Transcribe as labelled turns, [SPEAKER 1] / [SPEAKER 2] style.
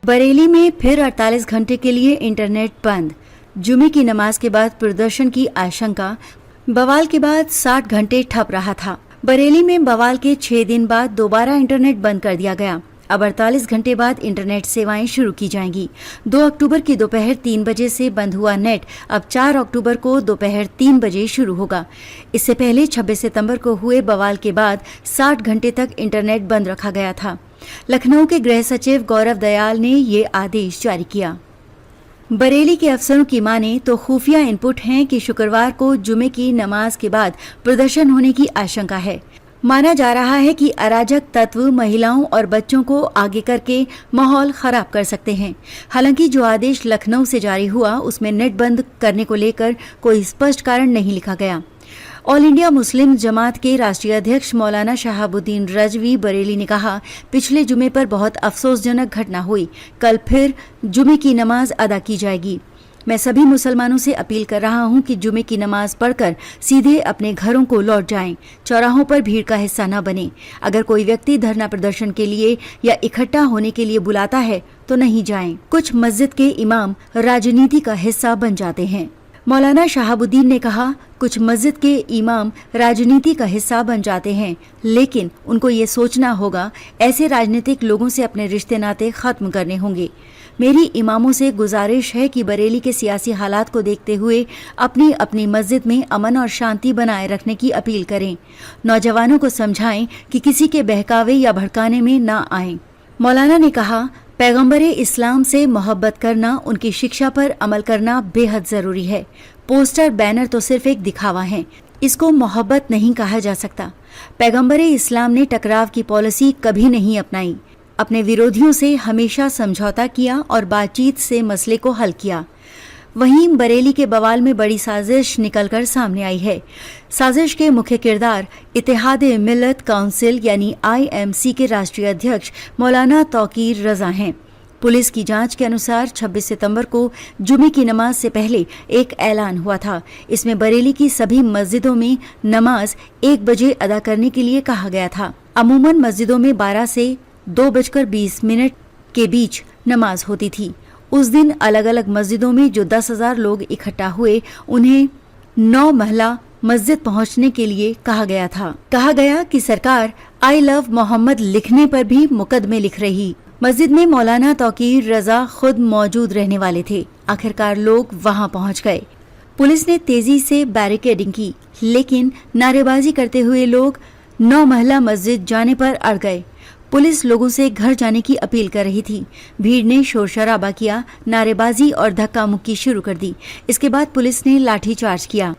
[SPEAKER 1] बरेली में फिर 48 घंटे के लिए इंटरनेट बंद। जुमे की नमाज के बाद प्रदर्शन की आशंका। बवाल के बाद 60 घंटे ठप रहा था। बरेली में बवाल के 6 दिन बाद दोबारा इंटरनेट बंद कर दिया गया। अब 48 घंटे बाद इंटरनेट सेवाएं शुरू की जाएंगी। 2 अक्टूबर की दोपहर 3 बजे से बंद हुआ नेट अब 4 अक्टूबर को दोपहर 3 बजे शुरू होगा। इससे पहले 26 सितंबर को हुए बवाल के बाद 60 घंटे तक इंटरनेट बंद रखा गया था। लखनऊ के गृह सचिव गौरव दयाल ने ये आदेश जारी किया। बरेली के अफसरों की माने तो खुफिया इनपुट हैं कि शुक्रवार को जुमे की नमाज के बाद प्रदर्शन होने की आशंका है। माना जा रहा है कि अराजक तत्व महिलाओं और बच्चों को आगे करके माहौल खराब कर सकते हैं। हालांकि जो आदेश लखनऊ से जारी हुआ उसमें नेट बंद करने को लेकर कोई स्पष्ट कारण नहीं लिखा गया। ऑल इंडिया मुस्लिम जमात के राष्ट्रीय अध्यक्ष मौलाना शहाबुद्दीन रजवी बरेली ने कहा, पिछले जुमे पर बहुत अफसोसजनक घटना हुई। कल फिर जुमे की नमाज अदा की जाएगी। मैं सभी मुसलमानों से अपील कर रहा हूं कि जुमे की नमाज पढ़कर सीधे अपने घरों को लौट जाएं। चौराहों पर भीड़ का हिस्सा न बने। अगर कोई व्यक्ति धरना प्रदर्शन के लिए या इकट्ठा होने के लिए बुलाता है तो नहीं जाएं। कुछ मस्जिद के इमाम राजनीति का हिस्सा बन जाते हैं। मौलाना शहाबुद्दीन ने कहा, कुछ मस्जिद के इमाम राजनीति का हिस्सा बन जाते हैं, लेकिन उनको ये सोचना होगा ऐसे राजनीतिक लोगों से अपने रिश्ते नाते खत्म करने होंगे। मेरी इमामों से गुजारिश है कि बरेली के सियासी हालात को देखते हुए अपनी अपनी मस्जिद में अमन और शांति बनाए रखने की अपील करें। नौजवानों को समझाएं कि किसी के बहकावे या भड़काने में न आएं। मौलाना ने कहा, पैगंबरे इस्लाम से मोहब्बत करना, उनकी शिक्षा पर अमल करना बेहद जरूरी है। पोस्टर बैनर तो सिर्फ एक दिखावा है, इसको मोहब्बत नहीं कहा जा सकता। पैगंबरे इस्लाम ने टकराव की पॉलिसी कभी नहीं अपनाई। अपने विरोधियों से हमेशा समझौता किया और बातचीत से मसले को हल किया। वहीं बरेली के बवाल में बड़ी साजिश निकलकर सामने आई है। साजिश के मुख्य किरदार इत्तेहादे मिल्लत काउंसिल यानी IMC के राष्ट्रीय अध्यक्ष मौलाना तौकीर रजा हैं। पुलिस की जांच के अनुसार 26 सितंबर को जुमे की नमाज से पहले एक ऐलान हुआ था। इसमें बरेली की सभी मस्जिदों में नमाज 1 बजे अदा करने के लिए कहा गया था। अमूमन मस्जिदों में 12 से 2:20 के बीच नमाज होती थी। उस दिन अलग अलग मस्जिदों में जो 10,000 लोग इकट्ठा हुए, उन्हें 9 महला मस्जिद पहुंचने के लिए कहा गया था। कहा गया कि सरकार आई लव मोहम्मद लिखने पर भी मुकदमे लिख रही। मस्जिद में मौलाना तौकीर रजा खुद मौजूद रहने वाले थे। आखिरकार लोग वहां पहुंच गए। पुलिस ने तेजी से बैरिकेडिंग की, लेकिन नारेबाजी करते हुए लोग 9 महला मस्जिद जाने पर अड़ गए। पुलिस लोगों से घर जाने की अपील कर रही थी। भीड़ ने शोर शराबा किया, नारेबाजी और धक्का मुक्की शुरू कर दी। इसके बाद पुलिस ने लाठीचार्ज किया।